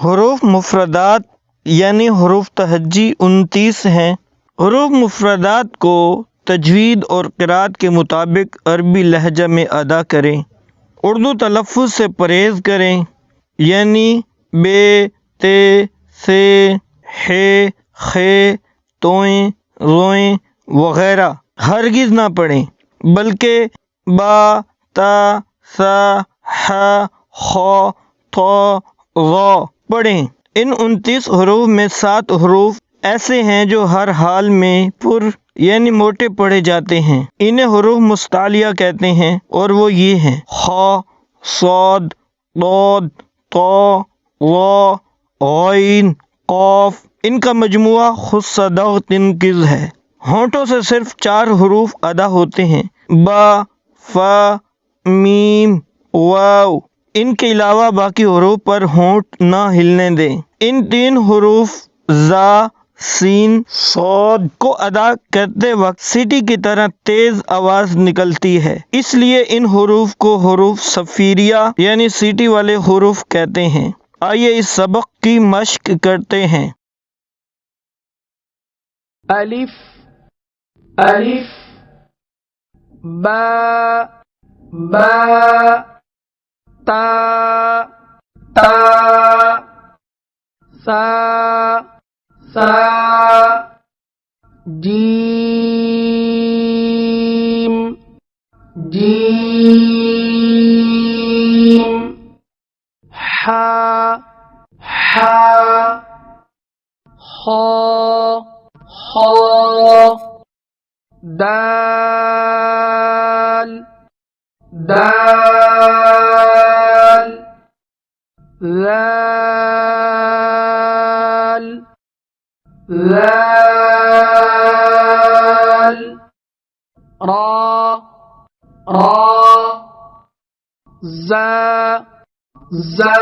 हुरूफ मुफरदात यानी हुरूफ तहज्जी 29 हैं। हुरूफ मुफरदात को तजवीद और क़िराअत के मुताबिक अरबी लहजा में अदा करें। उर्दू तलफ़्फ़ुज़ से परहेज़ करें, यानी बे, ते, से, हे, खे, तोएं, रोएं वग़ैरह हरगिज़ ना पढ़ें, बल्कि बा, ता, सा, हा, खौ, थौ, ग़ौ पढ़ें। इन 29 हुरूफ में 7 हुरूफ ऐसे हैं जो हर हाल में पुर यानी मोटे पढ़े जाते हैं। इन्हें हुरूफ मुस्तालिया कहते हैं और वो ये हैं: खा, सौद, दौद, तौ, वा, गौइन, कौफ। इनका मजमुआ खुस्सदग़ तिनकिज़ है। होंठों से सिर्फ 4 हुरूफ अदा होते हैं: बा, फा, मीम, वाव। इनके अलावा बाकी हुरूफ पर होंठ ना हिलने दें। इन 3 हुरूफ ज़ा, सीन, सौद को अदा करते वक्त सीटी की तरह तेज आवाज निकलती है, इसलिए इन हुरूफ को हुरूफ सफ़ीरिया यानी सीटी वाले हुरूफ कहते हैं। आइए इस सबक की मश्क करते हैं। अलिफ, अलिफ, बा, बा, ता, ता, सा, सा, जीम, जीम, हा, हा, खौ, खौ, दाल, दाल, लाल, लाल, रा, रा, ज़ा, ज़ा,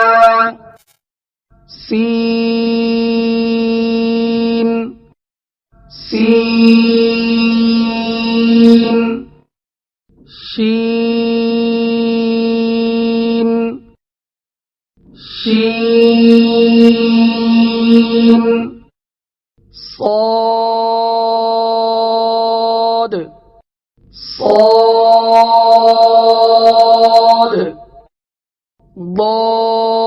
सीन, सीन, शीन, शीन, صاد صاد ضاد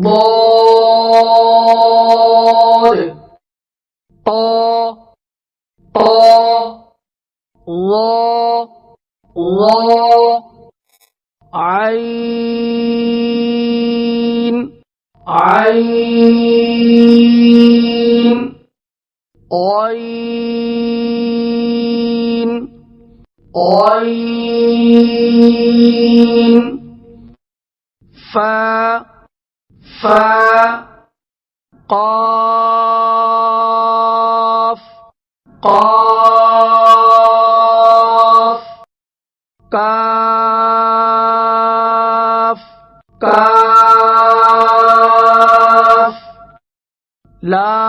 ضاد طا طا ظا ظا عين عين غين غين فا فا قاف قاف كاف كاف لام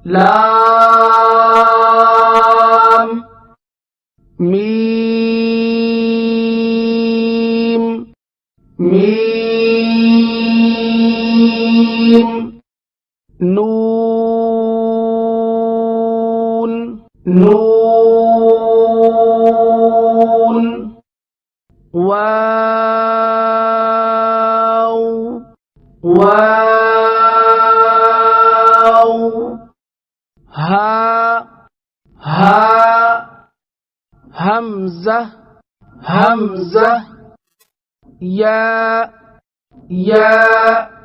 لام ميم ميم نون نون واو واو ها ها همزة همزة يا يا